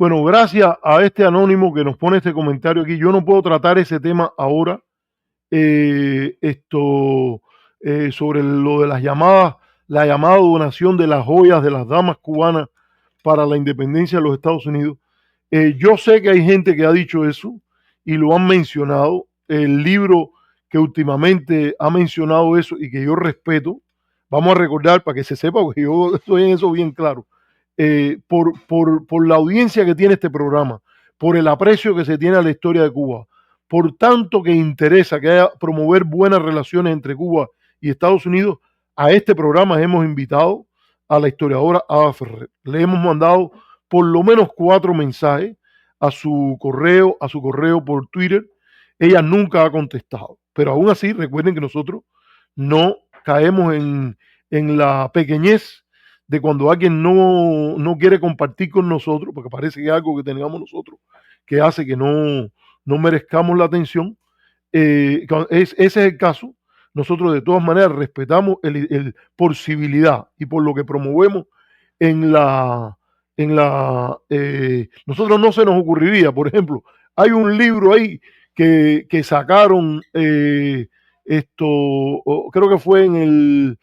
Bueno, gracias a este anónimo que nos pone este comentario aquí, yo no puedo tratar ese tema ahora, eh, esto, sobre lo de las llamadas, la llamada donación de las joyas de las damas cubanas para la independencia de los Estados Unidos. Yo sé que hay gente que ha dicho eso y lo han mencionado. El libro que últimamente ha mencionado eso y que yo respeto, vamos a recordar para que se sepa, porque yo estoy en eso bien claro, por la audiencia que tiene este programa, por el aprecio que se tiene a la historia de Cuba, por tanto que interesa que haya promover buenas relaciones entre Cuba y Estados Unidos, a este programa hemos invitado a la historiadora Ada Ferrer. Le hemos mandado por lo menos 4 mensajes a su correo por Twitter. Ella nunca ha contestado, pero aún así recuerden que nosotros no caemos en la pequeñez de cuando alguien no quiere compartir con nosotros, porque parece que es algo que tengamos nosotros que hace que no merezcamos la atención. Ese es el caso. Nosotros de todas maneras respetamos por civilidad y por lo que promovemos en nosotros no se nos ocurriría, por ejemplo, hay un libro ahí que sacaron creo que fue en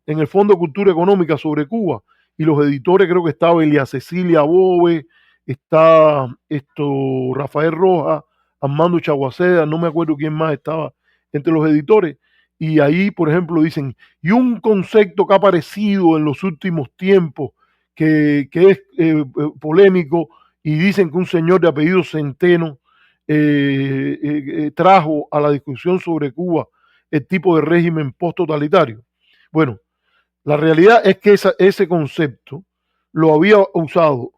el Fondo de Cultura Económica sobre Cuba, y los editores creo que estaba Elia Cecilia Bove, está Rafael Rojas, Armando Chaguaceda, no me acuerdo quién más estaba entre los editores, y ahí, por ejemplo, dicen, y un concepto que ha aparecido en los últimos tiempos, que es polémico, y dicen que un señor de apellido Centeno trajo a la discusión sobre Cuba el tipo de régimen post-totalitario. Bueno, la realidad es que ese concepto lo había usado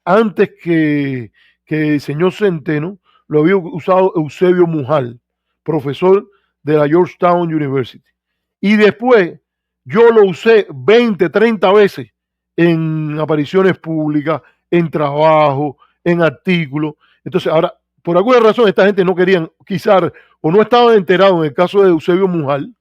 antes que el señor Centeno, lo había usado Eusebio Mujal, profesor de la Georgetown University. Y después yo lo usé 20, 30 veces en apariciones públicas, en trabajo, en artículos. Entonces, ahora, por alguna razón, esta gente no querían, quizás, o no estaban enterados en el caso de Eusebio Mujal,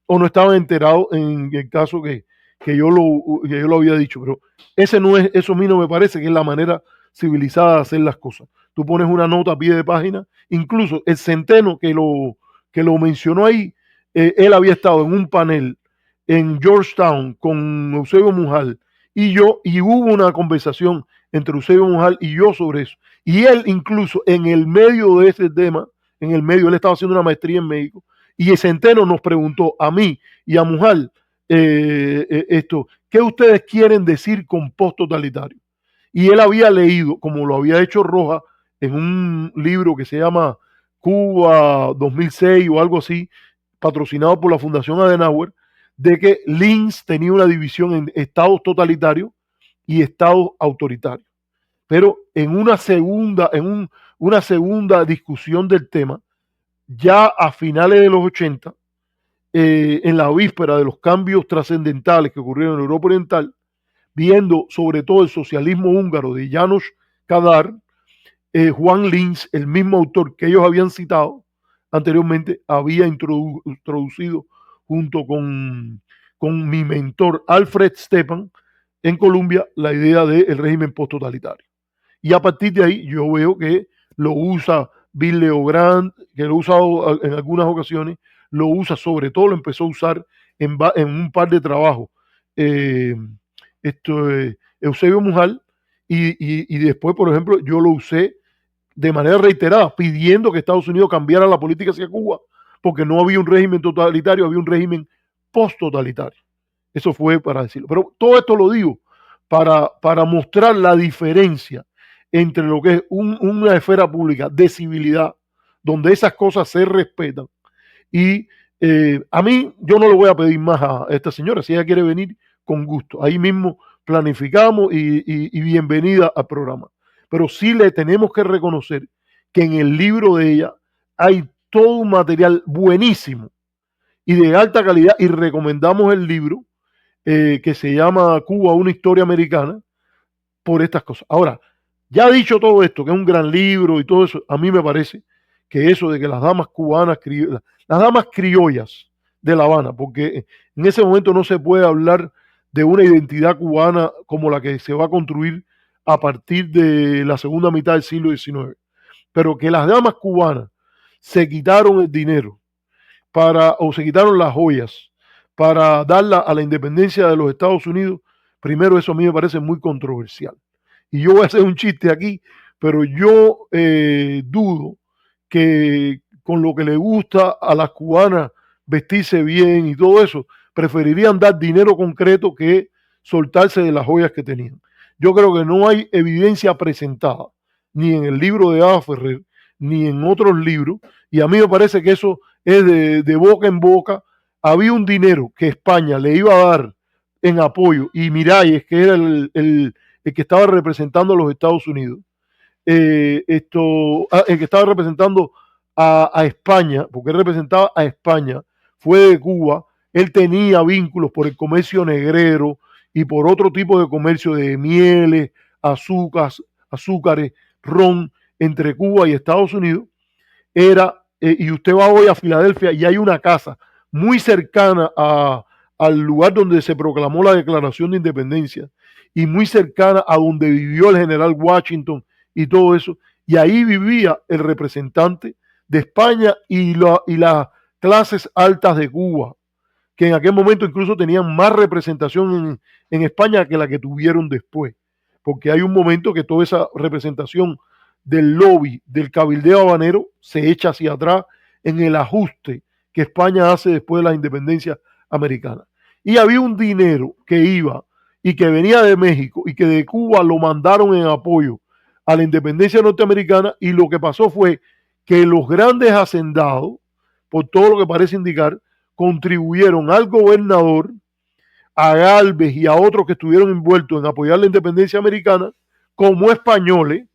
o no estaban enterados en el caso que yo lo había dicho, pero eso a mí no me parece que es la manera civilizada de hacer las cosas. Tú pones una nota a pie de página, incluso el Centeno que lo mencionó ahí, él había estado en un panel en Georgetown con Eusebio Mujal y yo, y hubo una conversación entre Eusebio Mujal y yo sobre eso. Y él incluso en el medio de ese tema, él estaba haciendo una maestría en México, y el Centeno nos preguntó a mí y a Mujal ¿qué ustedes quieren decir con post-totalitario? Y él había leído, como lo había hecho Rojas, en un libro que se llama Cuba 2006 o algo así, patrocinado por la Fundación Adenauer, de que Linz tenía una división en estados totalitarios y estados autoritarios. Pero una segunda discusión del tema, ya a finales de los 80, en la víspera de los cambios trascendentales que ocurrieron en Europa Oriental, viendo sobre todo el socialismo húngaro de János Kadar, Juan Linz, el mismo autor que ellos habían citado anteriormente, había introducido junto con mi mentor Alfred Stepan en Colombia la idea del régimen post-totalitario. Y a partir de ahí yo veo que lo usa Bill Leogrand, que lo ha usado en algunas ocasiones, lo usa, sobre todo lo empezó a usar en un par de trabajos. Eh, Eusebio Mujal, y después, por ejemplo, yo lo usé de manera reiterada, pidiendo que Estados Unidos cambiara la política hacia Cuba, porque no había un régimen totalitario, había un régimen post-totalitario. Eso fue para decirlo. Pero todo esto lo digo para mostrar la diferencia entre lo que es una esfera pública de civilidad, donde esas cosas se respetan, y a mí, yo no le voy a pedir más a esta señora. Si ella quiere venir, con gusto. Ahí mismo planificamos y bienvenida al programa. Pero sí le tenemos que reconocer que en el libro de ella hay todo un material buenísimo y de alta calidad, y recomendamos el libro que se llama Cuba, una historia americana, por estas cosas. Ahora, ya dicho todo esto, que es un gran libro y todo eso, a mí me parece que eso de que las damas cubanas, las damas criollas de La Habana, porque en ese momento no se puede hablar de una identidad cubana como la que se va a construir a partir de la segunda mitad del siglo XIX. Pero que las damas cubanas se quitaron el dinero o se quitaron las joyas para darla a la independencia de los Estados Unidos, primero eso a mí me parece muy controversial. Y yo voy a hacer un chiste aquí, pero yo dudo que con lo que le gusta a las cubanas vestirse bien y todo eso, preferirían dar dinero concreto que soltarse de las joyas que tenían. Yo creo que no hay evidencia presentada, ni en el libro de Ada Ferrer, ni en otros libros, y a mí me parece que eso es de boca en boca. Había un dinero que España le iba a dar en apoyo, y Miralles, que era el que estaba representando a los Estados Unidos, el que estaba representando a España, porque él representaba a España, fue de Cuba. Él tenía vínculos por el comercio negrero y por otro tipo de comercio de mieles, azúcares, ron entre Cuba y Estados Unidos. Y usted va hoy a Filadelfia y hay una casa muy cercana al lugar donde se proclamó la Declaración de Independencia y muy cercana a donde vivió el general Washington y todo eso, y ahí vivía el representante de España y las clases altas de Cuba, que en aquel momento incluso tenían más representación en España que la que tuvieron después, porque hay un momento que toda esa representación del lobby, del cabildeo habanero, se echa hacia atrás en el ajuste que España hace después de la independencia americana. Y había un dinero que iba y que venía de México y que de Cuba lo mandaron en apoyo a la independencia norteamericana, y lo que pasó fue que los grandes hacendados, por todo lo que parece indicar, contribuyeron al gobernador, a Gálvez y a otros que estuvieron envueltos en apoyar la independencia americana como españoles,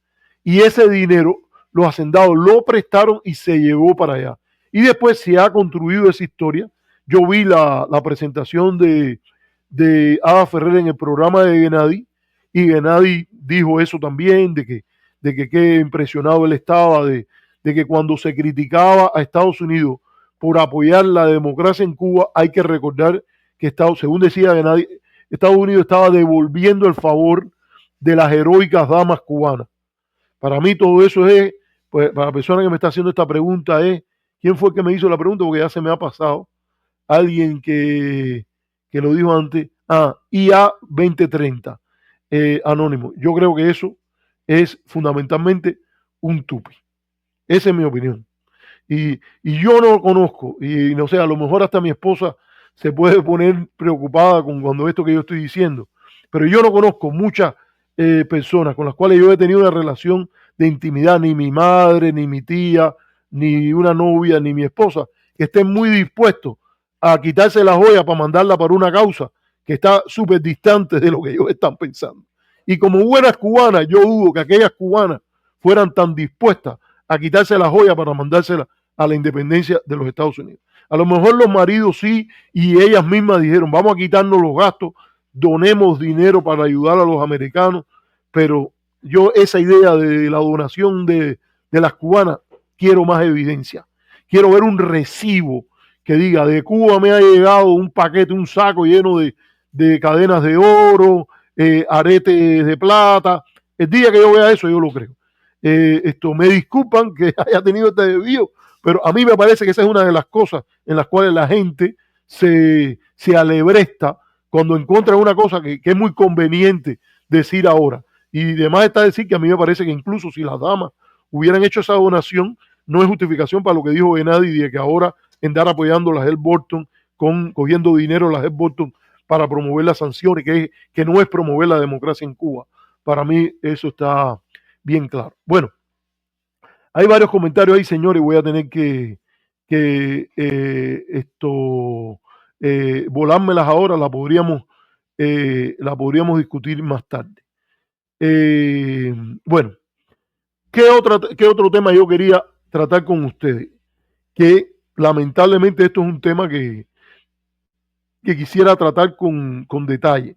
y ese dinero los hacendados lo prestaron y se llevó para allá. Y después se ha construido esa historia. Yo vi la presentación de Ada Ferrer en el programa de Gennady, y Gennady dijo eso también, de que qué impresionado él estaba, de que cuando se criticaba a Estados Unidos por apoyar la democracia en Cuba, hay que recordar que según decía Gennady, Estados Unidos estaba devolviendo el favor de las heroicas damas cubanas. Para mí todo eso es, pues para la persona que me está haciendo esta pregunta es, ¿quién fue el que me hizo la pregunta? Porque ya se me ha pasado. Alguien que lo dijo antes, IA 2030, anónimo. Yo creo que eso es fundamentalmente un tupi. Esa es mi opinión. Y yo no lo conozco, y no sé, a lo mejor hasta mi esposa se puede poner preocupada con cuando esto que yo estoy diciendo, pero yo no conozco muchas personas con las cuales yo he tenido una relación de intimidad, ni mi madre, ni mi tía, ni una novia, ni mi esposa, que estén muy dispuestos a quitarse la joya para mandarla para una causa que está súper distante de lo que ellos están pensando. Y como buenas cubanas, yo dudo que aquellas cubanas fueran tan dispuestas a quitarse la joya para mandársela a la independencia de los Estados Unidos. A lo mejor los maridos sí, y ellas mismas dijeron, vamos a quitarnos los gastos, donemos dinero para ayudar a los americanos, pero yo esa idea de la donación de las cubanas, quiero más evidencia. Quiero ver un recibo que diga, de Cuba me ha llegado un paquete, un saco lleno de cadenas de oro, aretes de plata. El día que yo vea eso, yo lo creo. Me disculpan que haya tenido este desvío, pero a mí me parece que esa es una de las cosas en las cuales la gente se alebresta cuando encuentra una cosa que es muy conveniente decir ahora. Y además está decir que a mí me parece que incluso si las damas hubieran hecho esa donación, no es justificación para lo que dijo Gennady de que ahora andar apoyando a la Helms Burton, cogiendo dinero a la Helms Burton para promover las sanciones, que no es promover la democracia en Cuba. Para mí eso está bien claro. Bueno, hay varios comentarios ahí, señores. Voy a tener que volármelas ahora. La podríamos discutir más tarde. Bueno, ¿qué otro tema yo quería tratar con ustedes? Que lamentablemente esto es un tema que quisiera tratar con detalle,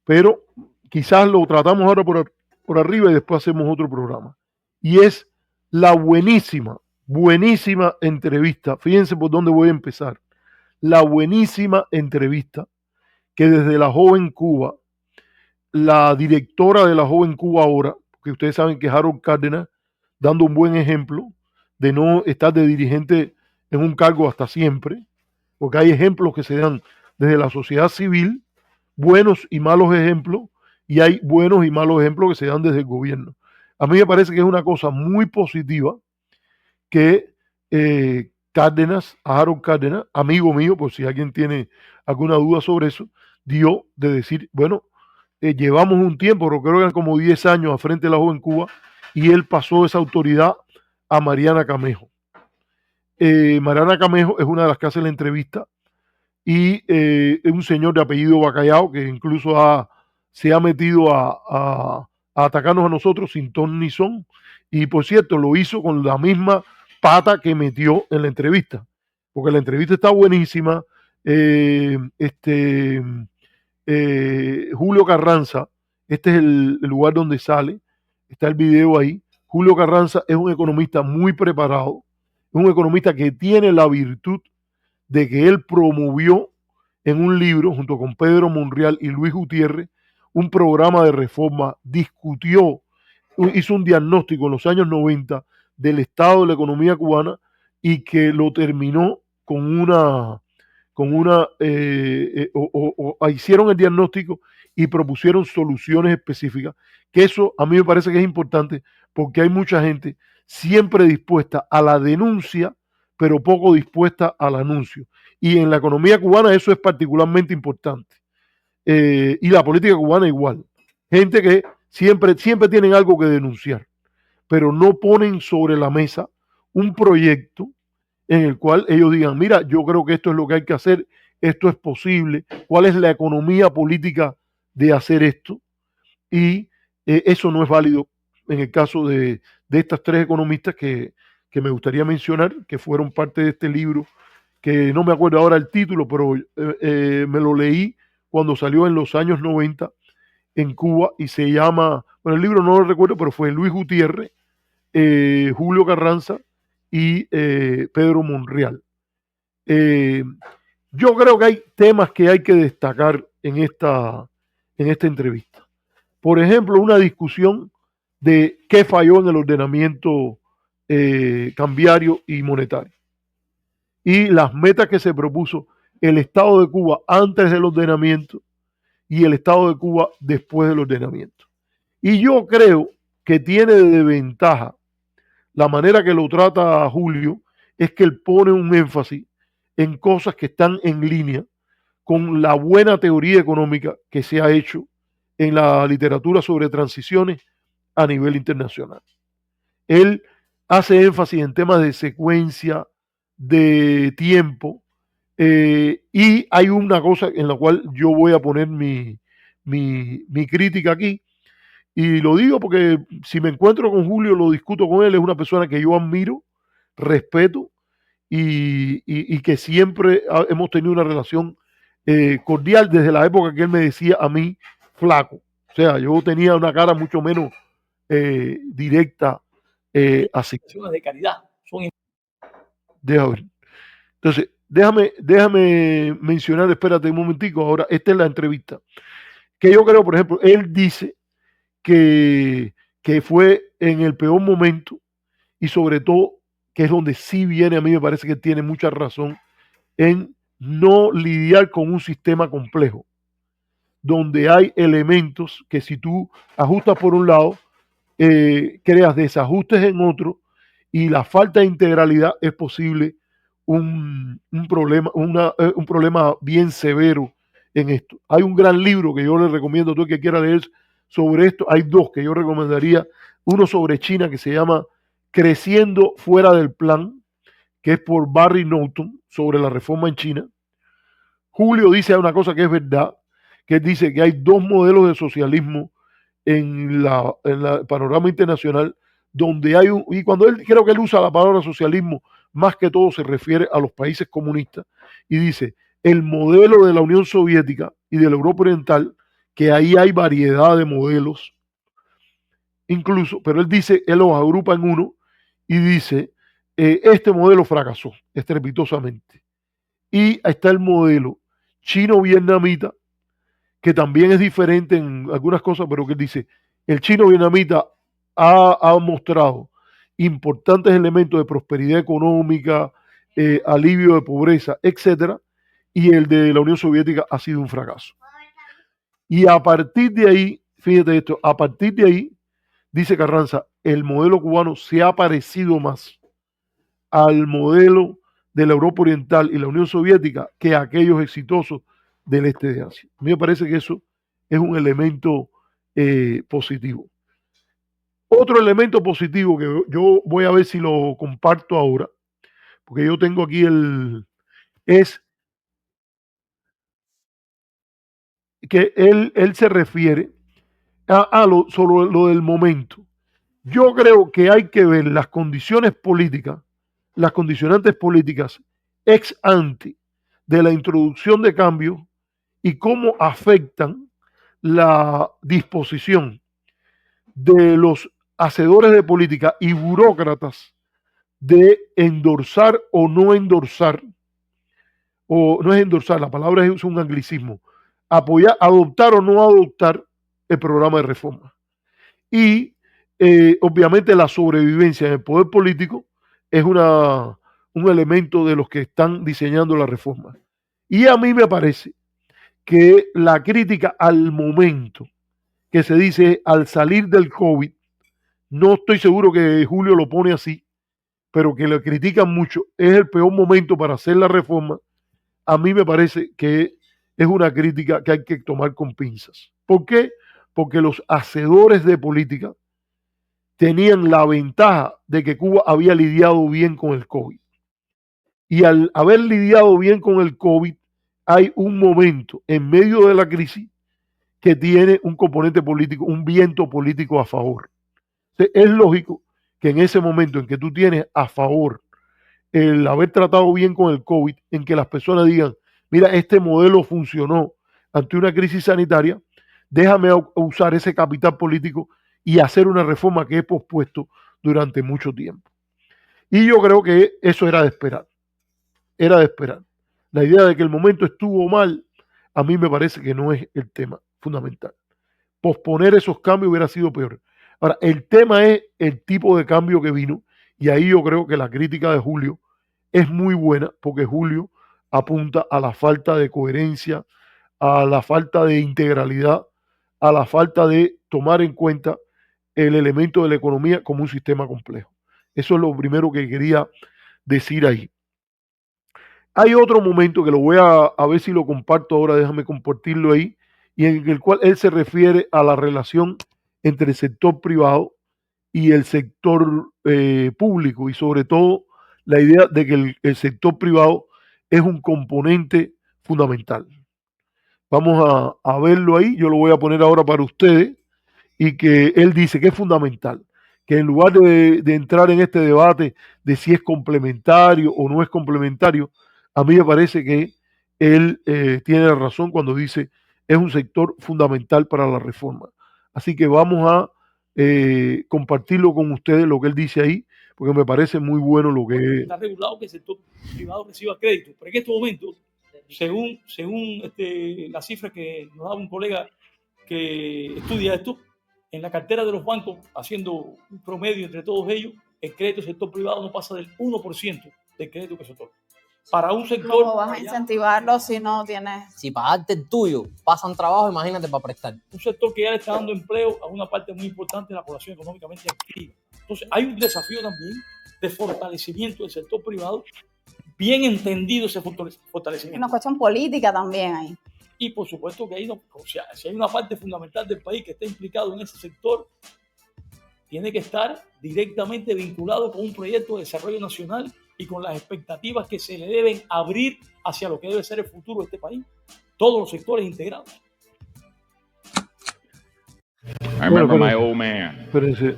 pero quizás lo tratamos ahora por arriba y después hacemos otro programa. Y es la buenísima entrevista. Fíjense por dónde voy a empezar. La buenísima entrevista que desde la joven Cuba la directora de la Joven Cuba ahora, que ustedes saben que es Harold Cárdenas, dando un buen ejemplo de no estar de dirigente en un cargo hasta siempre, porque hay ejemplos que se dan desde la sociedad civil, buenos y malos ejemplos, y hay buenos y malos ejemplos que se dan desde el gobierno. A mí me parece que es una cosa muy positiva que Cárdenas, Harold Cárdenas, amigo mío, por si alguien tiene alguna duda sobre eso, dio de decir, bueno, llevamos un tiempo, pero creo que eran como 10 años a frente de la Joven Cuba, y él pasó esa autoridad a Mariana Camejo. Mariana Camejo es una de las que hace la entrevista y es un señor de apellido Bacallao que incluso se ha metido a atacarnos a nosotros sin ton ni son. Y por cierto, lo hizo con la misma pata que metió en la entrevista, porque la entrevista está buenísima. Eh, este, Julio Carranza, este es el lugar donde sale, está el video ahí. Julio Carranza es un economista muy preparado, es un economista que tiene la virtud de que él promovió en un libro, junto con Pedro Monreal y Luis Gutiérrez, un programa de reforma, discutió, hizo un diagnóstico en los años 90 del estado de la economía cubana y que lo terminó hicieron el diagnóstico y propusieron soluciones específicas, que eso a mí me parece que es importante porque hay mucha gente siempre dispuesta a la denuncia, pero poco dispuesta al anuncio. Y en la economía cubana eso es particularmente importante. Y la política cubana igual. Gente que siempre tienen algo que denunciar, pero no ponen sobre la mesa un proyecto en el cual ellos digan, mira, yo creo que esto es lo que hay que hacer, esto es posible, cuál es la economía política de hacer esto, y eso no es válido en el caso de estas tres economistas que me gustaría mencionar, que fueron parte de este libro, que no me acuerdo ahora el título, pero me lo leí cuando salió en los años 90 en Cuba y se llama, bueno, el libro no lo recuerdo, pero fue Luis Gutiérrez, Julio Carranza y Pedro Monreal. Eh, yo creo que hay temas que hay que destacar en esta entrevista. Por ejemplo, una discusión de qué falló en el ordenamiento cambiario y monetario y las metas que se propuso el Estado de Cuba antes del ordenamiento y el Estado de Cuba después del ordenamiento. Y yo creo que tiene de ventaja la manera que lo trata Julio, es que él pone un énfasis en cosas que están en línea con la buena teoría económica que se ha hecho en la literatura sobre transiciones a nivel internacional. Él hace énfasis en temas de secuencia, de tiempo, y hay una cosa en la cual yo voy a poner mi crítica aquí, y lo digo porque si me encuentro con Julio, lo discuto con él, es una persona que yo admiro, respeto y que siempre hemos tenido una relación cordial desde la época que él me decía a mí flaco. O sea, yo tenía una cara mucho menos directa así. De caridad. Deja ver. Entonces, déjame mencionar, espérate un momentico, ahora, esta es la entrevista. Que yo creo, por ejemplo, él dice que fue en el peor momento y sobre todo que es donde sí viene, a mí me parece que tiene mucha razón en no lidiar con un sistema complejo, donde hay elementos que si tú ajustas por un lado, creas desajustes en otro y la falta de integralidad es posible un problema bien severo en esto. Hay un gran libro que yo le recomiendo a todo el que quiera leer sobre esto. Hay dos que yo recomendaría. Uno sobre China que se llama Creciendo fuera del plan, que es por Barry Norton, sobre la reforma en China. Julio dice una cosa que es verdad, que él dice que hay dos modelos de socialismo en el panorama internacional, donde hay y cuando él creo que él usa la palabra socialismo, más que todo se refiere a los países comunistas, y dice, el modelo de la Unión Soviética y de la Europa Oriental, que ahí hay variedad de modelos, incluso, pero él dice, él los agrupa en uno y dice, este modelo fracasó estrepitosamente. Y está el modelo chino-vietnamita, que también es diferente en algunas cosas, pero que él dice, el chino vietnamita ha mostrado importantes elementos de prosperidad económica, alivio de pobreza, etcétera, y el de la Unión Soviética ha sido un fracaso. Y a partir de ahí, fíjate esto, a partir de ahí, dice Carranza, el modelo cubano se ha parecido más al modelo de la Europa Oriental y la Unión Soviética que a aquellos exitosos del este de Asia. A mí me parece que eso es un elemento positivo. Otro elemento positivo que yo voy a ver si lo comparto ahora, porque yo tengo aquí es que él se refiere sobre lo del momento. Yo creo que hay que ver las condiciones políticas, las condicionantes políticas ex ante de la introducción de cambios y cómo afectan la disposición de los hacedores de política y burócratas de endorsar o no endorsar, o no es endorsar, la palabra es un anglicismo, apoyar, adoptar o no adoptar el programa de reforma. Y obviamente la sobrevivencia en el poder político es un elemento de los que están diseñando la reforma. Y a mí me parece que la crítica al momento que se dice al salir del COVID, no estoy seguro que Julio lo pone así, pero que lo critican mucho, es el peor momento para hacer la reforma. A mí me parece que es una crítica que hay que tomar con pinzas. ¿Por qué? Porque los hacedores de política tenían la ventaja de que Cuba había lidiado bien con el COVID. Y al haber lidiado bien con el COVID, hay un momento en medio de la crisis que tiene un componente político, un viento político a favor. Entonces, es lógico que en ese momento en que tú tienes a favor el haber tratado bien con el COVID, en que las personas digan, mira, este modelo funcionó ante una crisis sanitaria, déjame usar ese capital político y hacer una reforma que he pospuesto durante mucho tiempo. Y yo creo que eso era de esperar, era de esperar. La idea de que el momento estuvo mal, a mí me parece que no es el tema fundamental. Posponer esos cambios hubiera sido peor. Ahora, el tema es el tipo de cambio que vino, y ahí yo creo que la crítica de Julio es muy buena, porque Julio apunta a la falta de coherencia, a la falta de integralidad, a la falta de tomar en cuenta el elemento de la economía como un sistema complejo. Eso es lo primero que quería decir ahí. Hay otro momento que lo voy a ver si lo comparto ahora, déjame compartirlo ahí, y en el cual él se refiere a la relación entre el sector privado y el sector público, y sobre todo la idea de que el sector privado es un componente fundamental. Vamos a verlo ahí, yo lo voy a poner ahora para ustedes, y que él dice que es fundamental, que en lugar de entrar en este debate de si es complementario o no es complementario, a mí me parece que él tiene razón cuando dice es un sector fundamental para la reforma. Así que vamos a compartirlo con ustedes lo que él dice ahí, porque me parece muy bueno lo que... Está regulado que el sector privado reciba crédito, pero en estos momentos, según la cifra que nos da un colega que estudia esto, en la cartera de los bancos, haciendo un promedio entre todos ellos, el crédito del sector privado no pasa del 1% del crédito que se otorga. Para un sector... ¿Cómo vas a incentivarlo si no tienes...? Si pagarte el tuyo pasan trabajo, imagínate para prestar. Un sector que ya le está dando empleo a una parte muy importante de la población económicamente activa. Entonces, hay un desafío también de fortalecimiento del sector privado, bien entendido ese fortalecimiento. Es una cuestión política también ahí. Y por supuesto que ahí no, o sea, si hay una parte fundamental del país que está implicado en ese sector, tiene que estar directamente vinculado con un proyecto de desarrollo nacional y con las expectativas que se le deben abrir hacia lo que debe ser el futuro de este país. Todos los sectores integrados. I remember my old man. Espérense,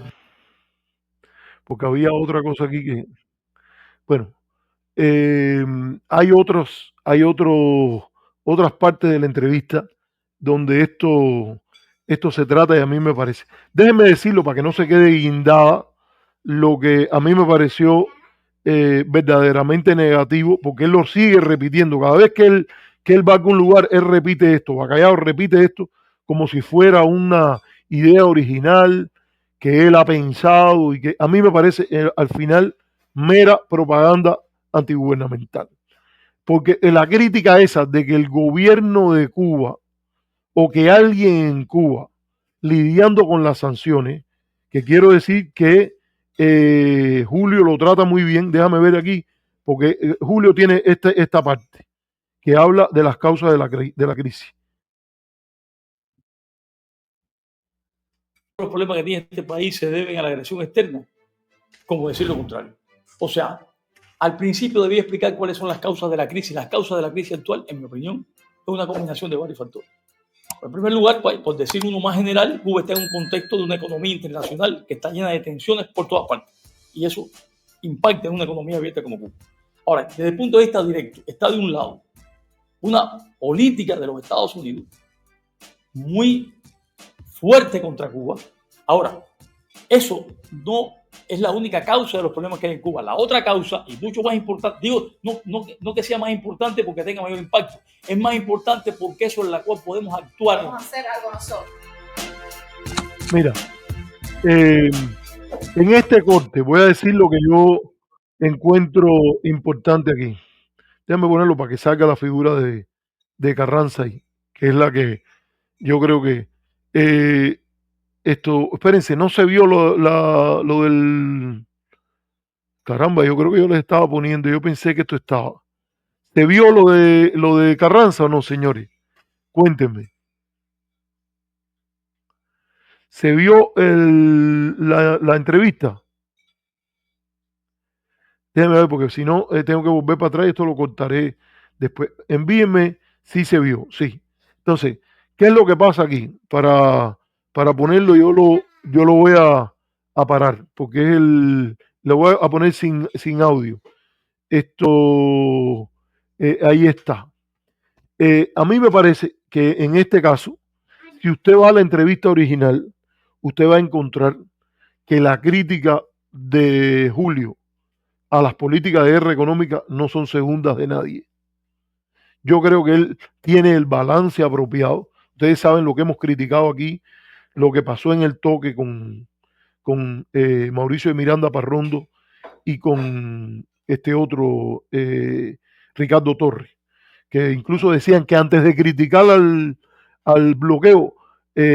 porque había otra cosa aquí que... Bueno, hay otras partes de la entrevista donde esto se trata y a mí me parece. Déjenme decirlo para que no se quede guindada lo que a mí me pareció verdaderamente negativo, porque él lo sigue repitiendo. Cada vez que que él va a algún lugar, él repite esto, Bacallao repite esto como si fuera una idea original que él ha pensado y que a mí me parece al final mera propaganda antigubernamental. Porque la crítica esa de que el gobierno de Cuba o que alguien en Cuba lidiando con las sanciones, que quiero decir que Julio lo trata muy bien, déjame ver aquí, porque Julio tiene esta parte que habla de las causas de la crisis. Los problemas que tiene este país se deben a la agresión externa, como decir lo contrario. O sea, al principio debía explicar cuáles son las causas de la crisis. Las causas de la crisis actual, en mi opinión, es una combinación de varios factores. En primer lugar, por decir uno más general, Cuba está en un contexto de una economía internacional que está llena de tensiones por todas partes. Y eso impacta en una economía abierta como Cuba. Ahora, desde el punto de vista directo, está de un lado una política de los Estados Unidos muy fuerte contra Cuba. Ahora, eso no es la única causa de los problemas que hay en Cuba. La otra causa, y mucho más importante, digo, no que sea más importante porque tenga mayor impacto, es más importante porque eso es la cual podemos actuar. Vamos a hacer algo nosotros. Mira, en este corte voy a decir lo que yo encuentro importante aquí. Déjame ponerlo para que salga la figura de Carranza ahí, que es la que yo creo que espérense, no se vio lo del caramba, yo creo que yo les estaba poniendo, yo pensé que esto estaba. ¿Se vio lo de Carranza o no, señores? Cuéntenme. ¿Se vio la entrevista? Déjenme ver, porque si no, tengo que volver para atrás y esto lo cortaré después. Envíenme si se vio, sí. Entonces, ¿qué es lo que pasa aquí? Para ponerlo, yo lo voy a parar, porque lo voy a poner sin audio. Esto, ahí está. A mí me parece que en este caso, si usted va a la entrevista original, usted va a encontrar que la crítica de Julio a las políticas de guerra económica no son segundas de nadie. Yo creo que él tiene el balance apropiado. Ustedes saben lo que hemos criticado aquí, lo que pasó en el toque con Mauricio de Miranda Parrondo y con este otro Ricardo Torres, que incluso decían que antes de criticar al bloqueo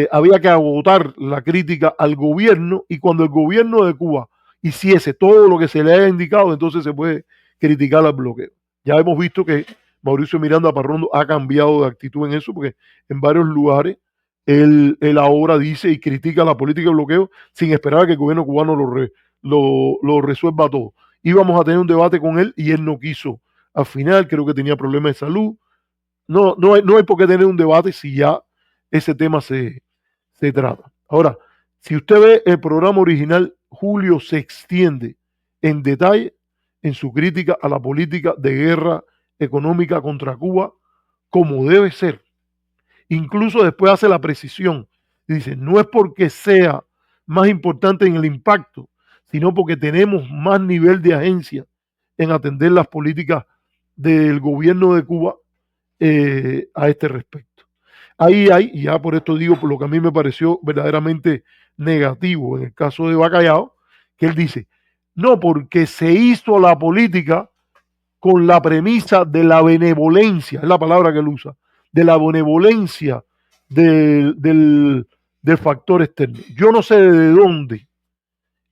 había que agotar la crítica al gobierno, y cuando el gobierno de Cuba hiciese todo lo que se le haya indicado, entonces se puede criticar al bloqueo. Ya hemos visto que Mauricio Miranda Parrondo ha cambiado de actitud en eso, porque en varios lugares él ahora dice y critica la política de bloqueo sin esperar a que el gobierno cubano lo resuelva todo. Íbamos a tener un debate con él y él no quiso. Al final creo que tenía problemas de salud. No hay por qué tener un debate si ya ese tema se trata. Ahora, si usted ve el programa original, Julio se extiende en detalle en su crítica a la política de guerra económica contra Cuba, como debe ser. Incluso después hace la precisión. Dice, no es porque sea más importante en el impacto, sino porque tenemos más nivel de agencia en atender las políticas del gobierno de Cuba a este respecto. Ahí hay, y ya por esto digo, por lo que a mí me pareció verdaderamente negativo en el caso de Bacallao, que él dice, no, porque se hizo la política con la premisa de la benevolencia, es la palabra que él usa, de la benevolencia del factor externo. Yo no sé de dónde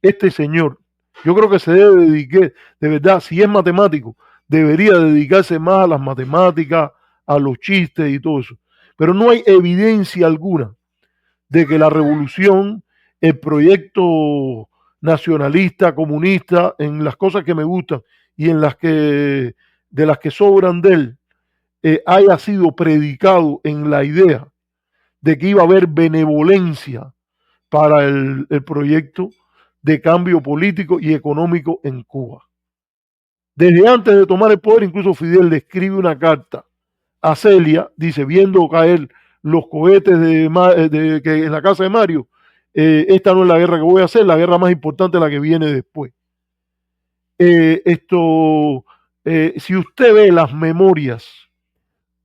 este señor, yo creo que se debe dedicar, de verdad, si es matemático, debería dedicarse más a las matemáticas, a los chistes y todo eso. Pero no hay evidencia alguna de que la revolución, el proyecto nacionalista, comunista, en las cosas que me gustan y en las que de las que sobran de él, haya sido predicado en la idea de que iba a haber benevolencia para el proyecto de cambio político y económico en Cuba. Desde antes de tomar el poder, incluso Fidel le escribe una carta a Celia, dice, viendo caer los cohetes que en la casa de Mario, esta no es la guerra que voy a hacer, la guerra más importante es la que viene después. Si usted ve las memorias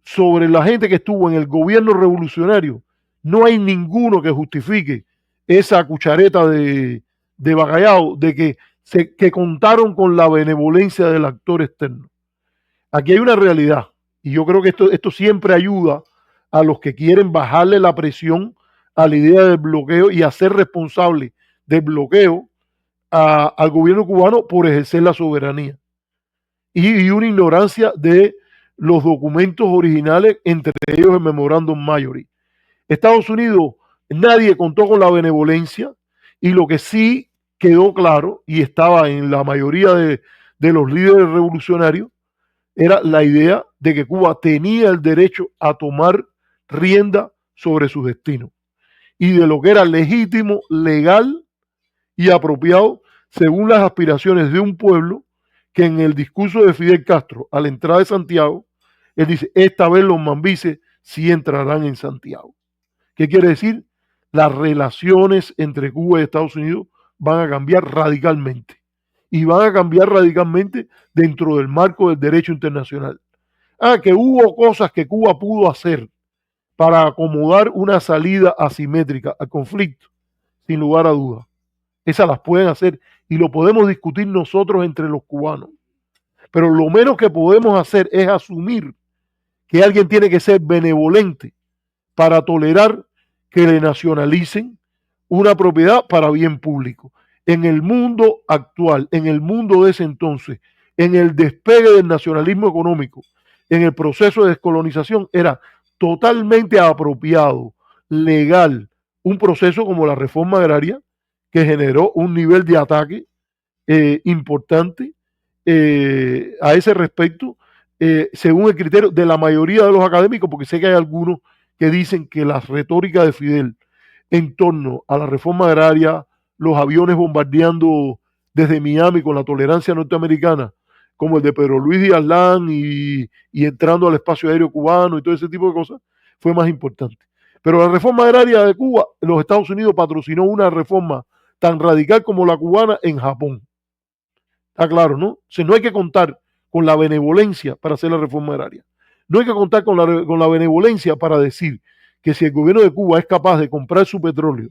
sobre la gente que estuvo en el gobierno revolucionario, no hay ninguno que justifique esa cuchareta de bacallao de que contaron con la benevolencia del actor externo. Aquí hay una realidad, y yo creo que esto siempre ayuda a los que quieren bajarle la presión a la idea del bloqueo y hacer responsable del bloqueo al gobierno cubano por ejercer la soberanía y una ignorancia de los documentos originales, entre ellos el Memorandum Majority. Estados Unidos, nadie contó con la benevolencia, y lo que sí quedó claro y estaba en la mayoría de los líderes revolucionarios era la idea de que Cuba tenía el derecho a tomar rienda sobre su destino y de lo que era legítimo, legal y apropiado según las aspiraciones de un pueblo que en el discurso de Fidel Castro a la entrada de Santiago, él dice, esta vez los mambises sí entrarán en Santiago. ¿Qué quiere decir? Las relaciones entre Cuba y Estados Unidos van a cambiar radicalmente, y van a cambiar radicalmente dentro del marco del derecho internacional. Que hubo cosas que Cuba pudo hacer para acomodar una salida asimétrica al conflicto, sin lugar a dudas. Esas las pueden hacer y lo podemos discutir nosotros entre los cubanos. Pero lo menos que podemos hacer es asumir que alguien tiene que ser benevolente para tolerar que le nacionalicen una propiedad para bien público. En el mundo actual, en el mundo de ese entonces, en el despegue del nacionalismo económico, en el proceso de descolonización, era totalmente apropiado, legal, un proceso como la reforma agraria, que generó un nivel de ataque importante a ese respecto, según el criterio de la mayoría de los académicos, porque sé que hay algunos que dicen que la retórica de Fidel en torno a la reforma agraria, los aviones bombardeando desde Miami con la tolerancia norteamericana, como el de Pedro Luis Díaz Lán y entrando al espacio aéreo cubano y todo ese tipo de cosas, fue más importante. Pero la reforma agraria de Cuba, los Estados Unidos patrocinó una reforma tan radical como la cubana en Japón. Está claro, ¿no? O sea, no hay que contar con la benevolencia para hacer la reforma agraria. No hay que contar con la benevolencia para decir que si el gobierno de Cuba es capaz de comprar su petróleo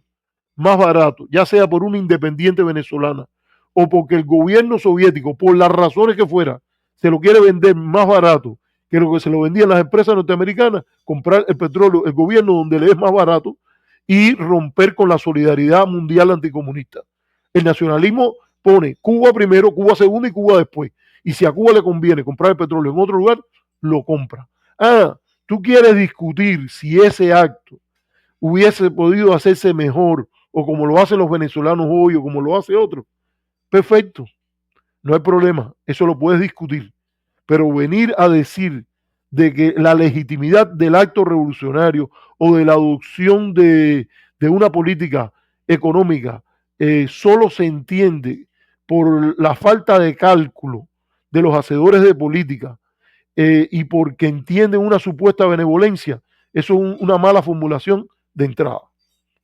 más barato, ya sea por una independiente venezolana o porque el gobierno soviético, por las razones que fuera, se lo quiere vender más barato que lo que se lo vendían las empresas norteamericanas, comprar el petróleo, el gobierno donde le es más barato, y romper con la solidaridad mundial anticomunista. El nacionalismo pone Cuba primero, Cuba segundo y Cuba después. Y si a Cuba le conviene comprar el petróleo en otro lugar, lo compra. Tú quieres discutir si ese acto hubiese podido hacerse mejor, o como lo hacen los venezolanos hoy, o como lo hace otro. Perfecto, no hay problema, eso lo puedes discutir. Pero venir a decir de que la legitimidad del acto revolucionario o de la adopción de una política económica solo se entiende por la falta de cálculo de los hacedores de política y porque entienden una supuesta benevolencia, eso es una mala formulación de entrada.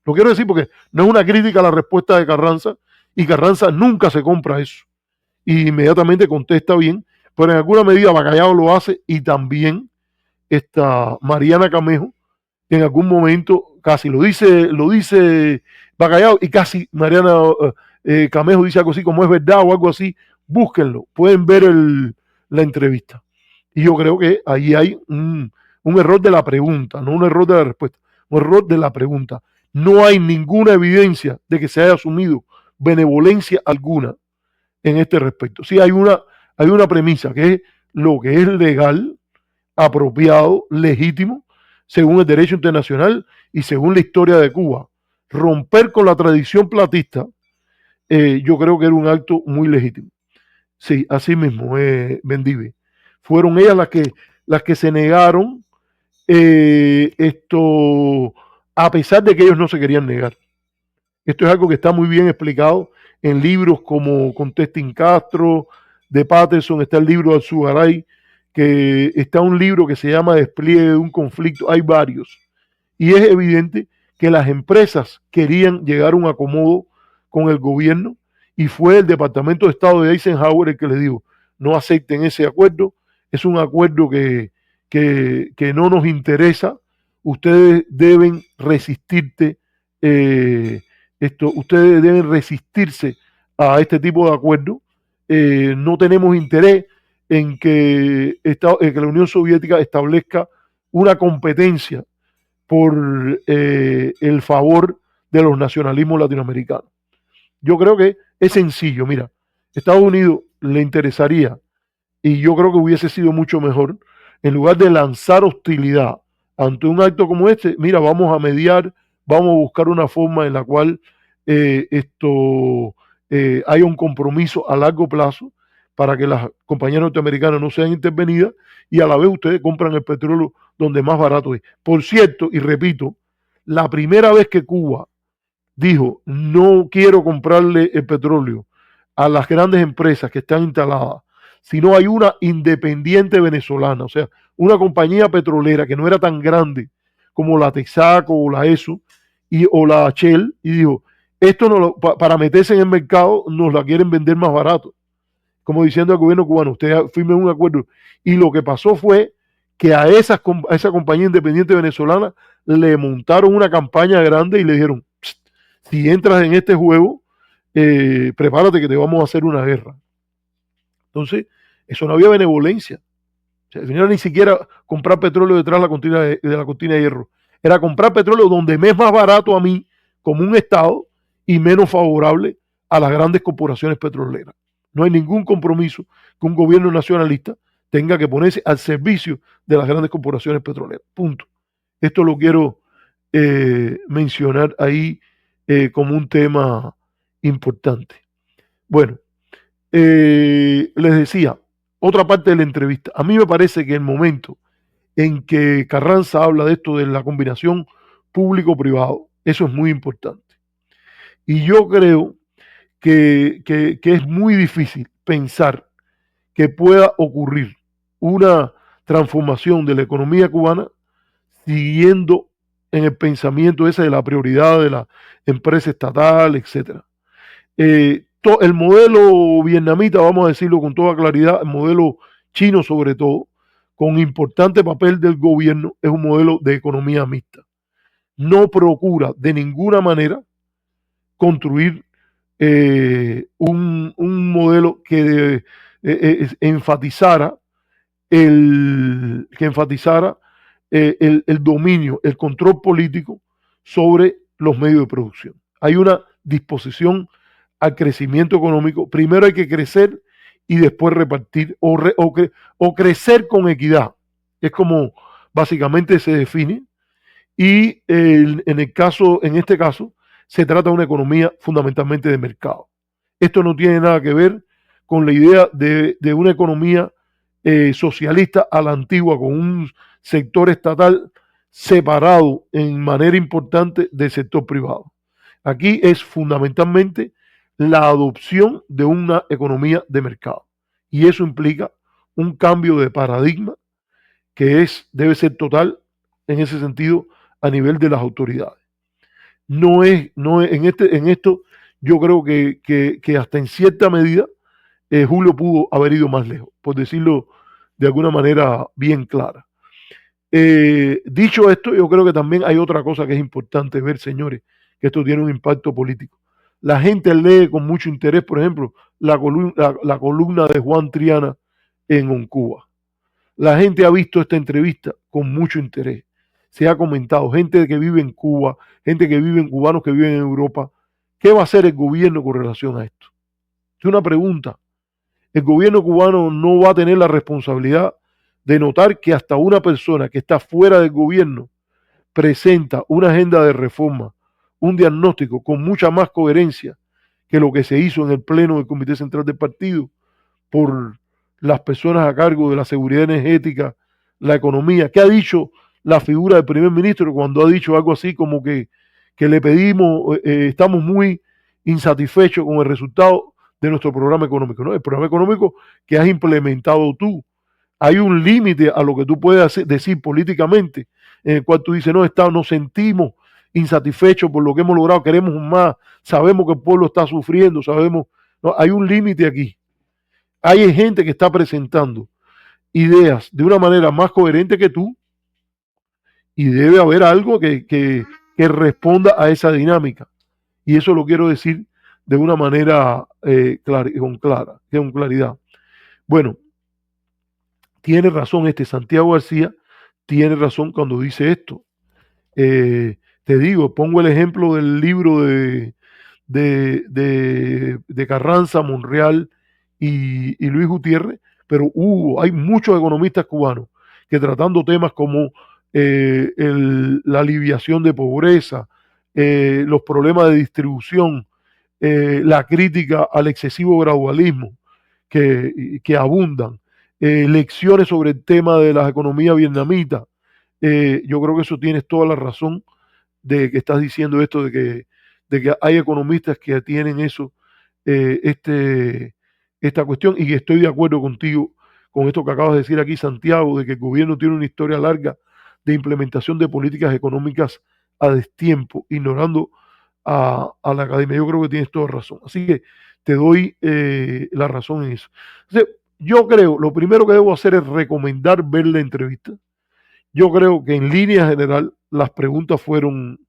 Lo quiero decir porque no es una crítica a la respuesta de Carranza, y Carranza nunca se compra eso. Y inmediatamente contesta bien, pero en alguna medida Bacallao lo hace, y también esta Mariana Camejo, que en algún momento casi lo dice Bacallao, y casi Mariana Camejo dice algo así como es verdad o algo así. Búsquenlo, pueden ver la entrevista. Y yo creo que ahí hay un error de la pregunta, no un error de la respuesta, un error de la pregunta. No hay ninguna evidencia de que se haya asumido benevolencia alguna en este respecto. Sí hay una premisa, que es lo que es legal, apropiado, legítimo, según el derecho internacional y según la historia de Cuba. Romper con la tradición platista, yo creo que era un acto muy legítimo. Sí, así mismo, Bendive. Fueron ellas las que se negaron a pesar de que ellos no se querían negar. Esto es algo que está muy bien explicado en libros como Contesting Castro, de Patterson, está el libro de Alzugaray, que está un libro que se llama Despliegue de un conflicto, hay varios. Y es evidente que las empresas querían llegar a un acomodo con el gobierno, y fue el Departamento de Estado de Eisenhower el que les dijo, no acepten ese acuerdo, es un acuerdo que que no nos interesa, ustedes deben ustedes deben resistirse a este tipo de acuerdos. No tenemos interés en que la Unión Soviética establezca una competencia por el favor de los nacionalismos latinoamericanos. Yo creo que es sencillo. Mira, Estados Unidos le interesaría, y yo creo que hubiese sido mucho mejor, en lugar de lanzar hostilidad ante un acto como este, mira, vamos a mediar, vamos a buscar una forma en la cual haya un compromiso a largo plazo para que las compañías norteamericanas no sean intervenidas y a la vez ustedes compran el petróleo donde más barato es. Por cierto, y repito, la primera vez que Cuba dijo no quiero comprarle el petróleo a las grandes empresas que están instaladas, sino hay una independiente venezolana, o sea, una compañía petrolera que no era tan grande como la Texaco o la ESO o la Shell, y dijo, esto para meterse en el mercado nos la quieren vender más barato, como diciendo al gobierno cubano, ustedes firmen un acuerdo. Y lo que pasó fue que a esa compañía independiente venezolana le montaron una campaña grande y le dijeron, si entras en este juego, prepárate que te vamos a hacer una guerra. Entonces, eso no había benevolencia. O sea, no era ni siquiera comprar petróleo detrás de la cortina de hierro. Era comprar petróleo donde me es más barato a mí, como un Estado, y menos favorable a las grandes corporaciones petroleras. No hay ningún compromiso que un gobierno nacionalista tenga que ponerse al servicio de las grandes corporaciones petroleras. Punto. Esto lo quiero mencionar ahí como un tema importante. Bueno, les decía, otra parte de la entrevista. A mí me parece que el momento en que Carranza habla de esto de la combinación público-privado, eso es muy importante. Y yo creo que es muy difícil pensar que pueda ocurrir una transformación de la economía cubana siguiendo en el pensamiento ese de la prioridad de la empresa estatal, etc. El modelo vietnamita, vamos a decirlo con toda claridad, el modelo chino sobre todo, con importante papel del gobierno, es un modelo de economía mixta. No procura de ninguna manera construir un modelo que enfatizara el dominio, el control político sobre los medios de producción. Hay una disposición al crecimiento económico. Primero hay que crecer y después repartir o crecer con equidad. Es como básicamente se define. Y en este caso, se trata de una economía fundamentalmente de mercado. Esto no tiene nada que ver con la idea de una economía socialista a la antigua, con un sector estatal separado en manera importante del sector privado. Aquí es fundamentalmente la adopción de una economía de mercado. Y eso implica un cambio de paradigma que debe ser total en ese sentido a nivel de las autoridades. En esto yo creo que hasta en cierta medida Julio pudo haber ido más lejos, por decirlo de alguna manera bien clara. Dicho esto, yo creo que también hay otra cosa que es importante ver, señores, que esto tiene un impacto político. La gente lee con mucho interés, por ejemplo, la columna de Juan Triana en OnCuba. La gente ha visto esta entrevista con mucho interés. Se ha comentado, gente que vive en Cuba, gente que vive en cubanos que viven en Europa. ¿Qué va a hacer el gobierno con relación a esto? Es una pregunta. El gobierno cubano no va a tener la responsabilidad de notar que hasta una persona que está fuera del gobierno presenta una agenda de reforma, un diagnóstico con mucha más coherencia que lo que se hizo en el pleno del Comité Central del Partido por las personas a cargo de la seguridad energética, la economía. ¿Qué ha dicho la figura del primer ministro cuando ha dicho algo así como que le pedimos, estamos muy insatisfechos con el resultado de nuestro programa económico? ¿No? El programa económico que has implementado tú. Hay un límite a lo que tú puedes decir políticamente, en el cual tú dices, no, nos sentimos insatisfechos por lo que hemos logrado, queremos más, sabemos que el pueblo está sufriendo, sabemos, no, hay un límite aquí. Hay gente que está presentando ideas de una manera más coherente que tú y debe haber algo que responda a esa dinámica. Y eso lo quiero decir de una manera con claridad. Bueno, tiene razón Santiago García, tiene razón cuando dice esto. Te digo, pongo el ejemplo del libro de Carranza, Monreal y Luis Gutiérrez, pero hay muchos economistas cubanos que tratando temas como la aliviación de pobreza, los problemas de distribución, la crítica al excesivo gradualismo que abundan, lecciones sobre el tema de la economía vietnamita. Yo creo que eso tienes toda la razón de que estás diciendo esto de que hay economistas que tienen eso, esta cuestión, y que estoy de acuerdo contigo con esto que acabas de decir aquí, Santiago, de que el gobierno tiene una historia larga de implementación de políticas económicas a destiempo, ignorando a la academia. Yo creo que tienes toda razón. Así que te doy la razón en eso. Entonces, yo creo, lo primero que debo hacer es recomendar ver la entrevista. Yo creo que en línea general las preguntas fueron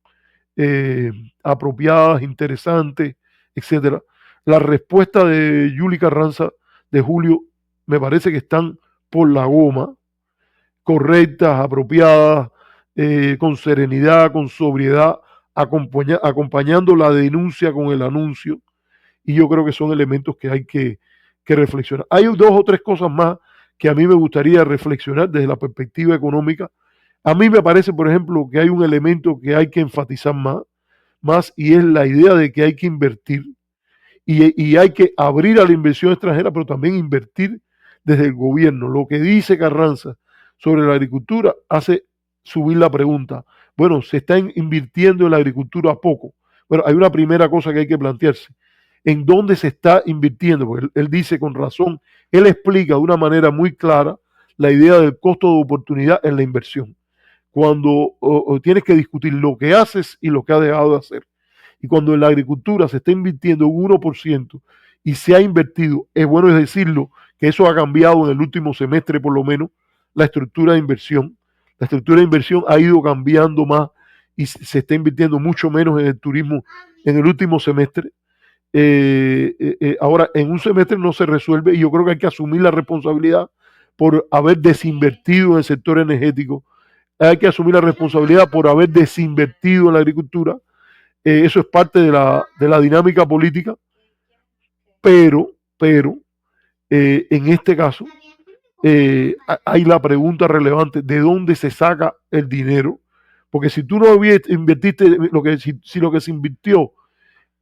apropiadas, interesantes, etcétera. La respuesta de Yuli Carranza, de Julio, me parece que están por la goma, correctas, apropiadas, con serenidad, con sobriedad, acompañando la denuncia con el anuncio, y yo creo que son elementos que hay que reflexionar. Hay dos o tres cosas más que a mí me gustaría reflexionar desde la perspectiva económica. A mí me parece, por ejemplo, que hay un elemento que hay que enfatizar más y es la idea de que hay que invertir y hay que abrir a la inversión extranjera, pero también invertir desde el gobierno. Lo que dice Carranza sobre la agricultura hace subir la pregunta. Bueno, ¿se está invirtiendo en la agricultura poco? Bueno, hay una primera cosa que hay que plantearse. ¿En dónde se está invirtiendo? Porque él dice con razón, él explica de una manera muy clara la idea del costo de oportunidad en la inversión. Cuando tienes que discutir lo que haces y lo que has dejado de hacer. Y cuando en la agricultura se está invirtiendo un 1% y se ha invertido, es bueno decirlo, que eso ha cambiado en el último semestre por lo menos, la estructura de inversión. La estructura de inversión ha ido cambiando más y se está invirtiendo mucho menos en el turismo en el último semestre. Ahora, en un semestre no se resuelve y yo creo que hay que asumir la responsabilidad por haber desinvertido en el sector energético. Hay que asumir la responsabilidad por haber desinvertido en la agricultura. Eso es parte de la dinámica política, pero en este caso hay la pregunta relevante de dónde se saca el dinero, porque si tú no invertiste, si lo que se invirtió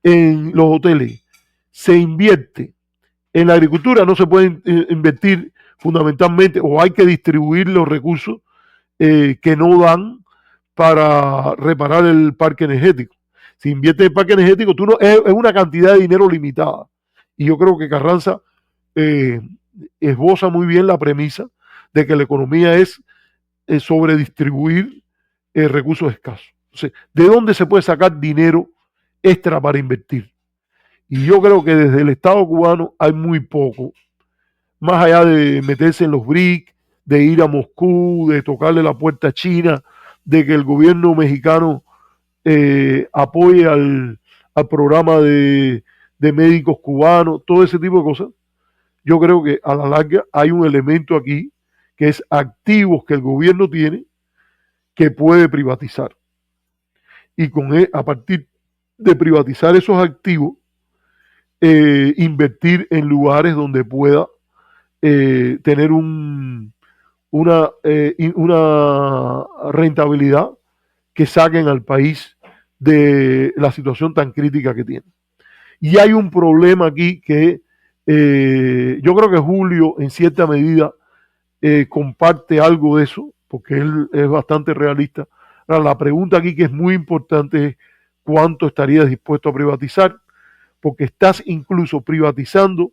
en los hoteles se invierte en la agricultura, no se puede invertir fundamentalmente, o hay que distribuir los recursos que no dan para reparar el parque energético. Si inviertes en el parque energético, es una cantidad de dinero limitada. Y yo creo que Carranza esboza muy bien la premisa de que la economía es sobredistribuir recursos escasos. Entonces, ¿de dónde se puede sacar dinero extra para invertir? Y yo creo que desde el Estado cubano hay muy poco, más allá de meterse en los BRIC, de ir a Moscú, de tocarle la puerta a China, de que el gobierno mexicano apoye al programa de médicos cubanos, todo ese tipo de cosas. Yo creo que a la larga hay un elemento aquí que es activos que el gobierno tiene que puede privatizar. Y a partir de privatizar esos activos, invertir en lugares donde pueda tener una rentabilidad que saquen al país de la situación tan crítica que tiene. Y hay un problema aquí que yo creo que Julio en cierta medida comparte algo de eso, porque él es bastante realista. Ahora, la pregunta aquí que es muy importante es cuánto estarías dispuesto a privatizar, porque estás incluso privatizando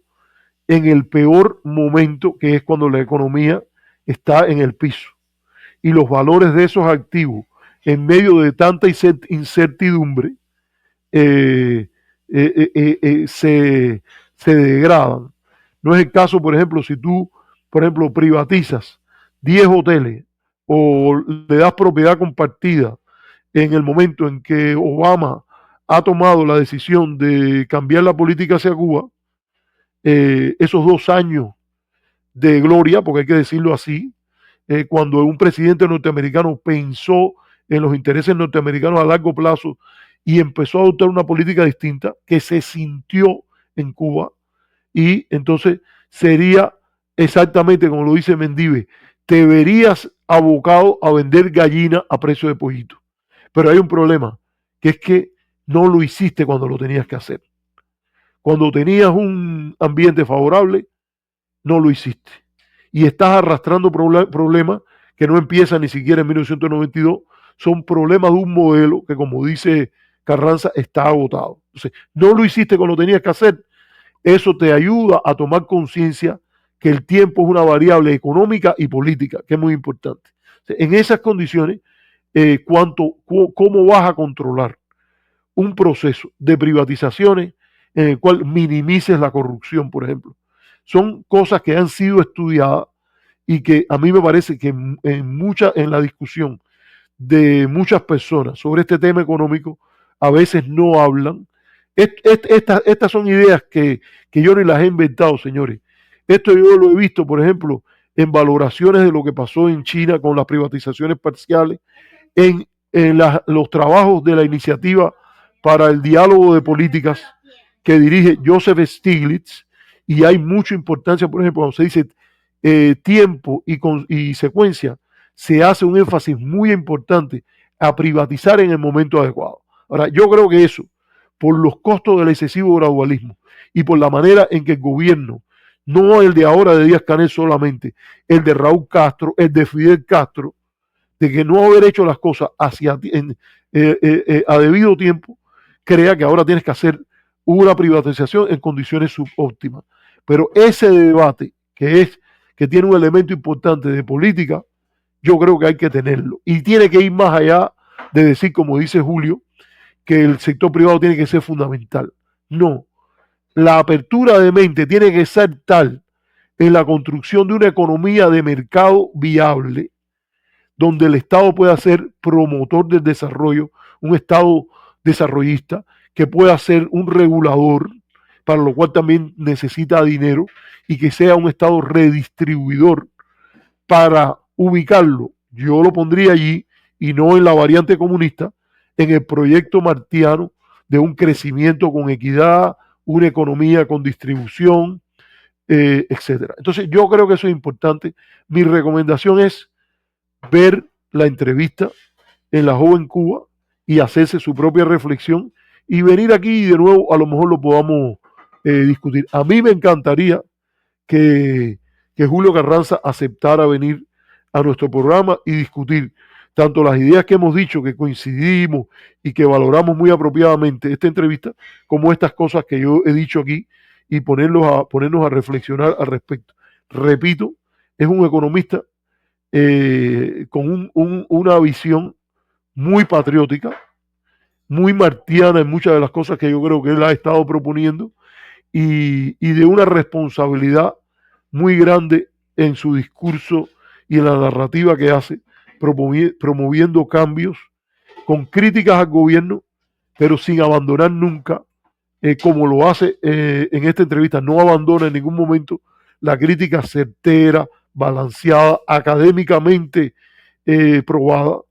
en el peor momento, que es cuando la economía está en el piso. Y los valores de esos activos, en medio de tanta incertidumbre, se degradan. No es el caso, por ejemplo, si tú por ejemplo, privatizas 10 hoteles o le das propiedad compartida en el momento en que Obama ha tomado la decisión de cambiar la política hacia Cuba, esos 2 años de gloria, porque hay que decirlo así, cuando un presidente norteamericano pensó en los intereses norteamericanos a largo plazo y empezó a adoptar una política distinta que se sintió en Cuba, y entonces sería exactamente como lo dice Mendive, te verías abocado a vender gallina a precio de pollito. Pero hay un problema, que es que no lo hiciste cuando lo tenías que hacer. Cuando tenías un ambiente favorable, no lo hiciste. Y estás arrastrando problemas que no empiezan ni siquiera en 1992, son problemas de un modelo que, como dice Carranza, está agotado. Entonces, no lo hiciste cuando lo tenías que hacer. Eso te ayuda a tomar conciencia que el tiempo es una variable económica y política, que es muy importante. En esas condiciones, ¿cómo vas a controlar un proceso de privatizaciones en el cual minimices la corrupción, por ejemplo? Son cosas que han sido estudiadas y que a mí me parece que en la discusión de muchas personas sobre este tema económico a veces no hablan. Estas son ideas que yo ni las he inventado, señores. Esto yo lo he visto, por ejemplo, en valoraciones de lo que pasó en China con las privatizaciones parciales, en los trabajos de la iniciativa para el diálogo de políticas que dirige Joseph Stiglitz, y hay mucha importancia, por ejemplo, cuando se dice tiempo y secuencia, se hace un énfasis muy importante a privatizar en el momento adecuado. Ahora, yo creo que eso, por los costos del excesivo gradualismo y por la manera en que el gobierno, no el de ahora de Díaz-Canel solamente, el de Raúl Castro, el de Fidel Castro, de que no haber hecho las cosas a debido tiempo, crea que ahora tienes que hacer una privatización en condiciones subóptimas. Pero ese debate que tiene un elemento importante de política, yo creo que hay que tenerlo. Y tiene que ir más allá de decir, como dice Julio, que el sector privado tiene que ser fundamental. No. La apertura de mente tiene que ser tal en la construcción de una economía de mercado viable, donde el Estado pueda ser promotor del desarrollo, un Estado desarrollista, que pueda ser un regulador, para lo cual también necesita dinero, y que sea un Estado redistribuidor para ubicarlo. Yo lo pondría allí, y no en la variante comunista, en el proyecto martiano de un crecimiento con equidad, una economía con distribución, etcétera. Entonces yo creo que eso es importante. Mi recomendación es ver la entrevista en La Joven Cuba y hacerse su propia reflexión y venir aquí y de nuevo a lo mejor lo podamos discutir. A mí me encantaría que Julio Carranza aceptara venir a nuestro programa y discutir tanto las ideas que hemos dicho, que coincidimos y que valoramos muy apropiadamente esta entrevista, como estas cosas que yo he dicho aquí y ponernos a reflexionar al respecto. Repito, es un economista con una visión muy patriótica, muy martiana en muchas de las cosas que yo creo que él ha estado proponiendo y de una responsabilidad muy grande en su discurso y en la narrativa que hace, promoviendo cambios con críticas al gobierno, pero sin abandonar nunca, como lo hace en esta entrevista, no abandona en ningún momento la crítica certera, balanceada, académicamente probada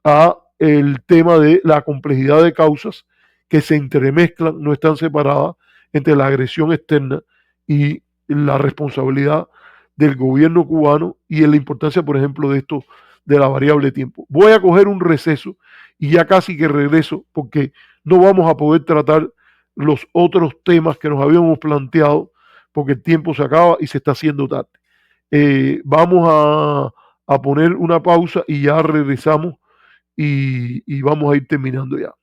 a el tema de la complejidad de causas que se entremezclan, no están separadas, entre la agresión externa y la responsabilidad del gobierno cubano y en la importancia, por ejemplo, de esto de la variable tiempo. Voy a coger un receso y ya casi que regreso porque no vamos a poder tratar los otros temas que nos habíamos planteado porque el tiempo se acaba y se está haciendo tarde. Vamos a poner una pausa y ya regresamos y vamos a ir terminando ya.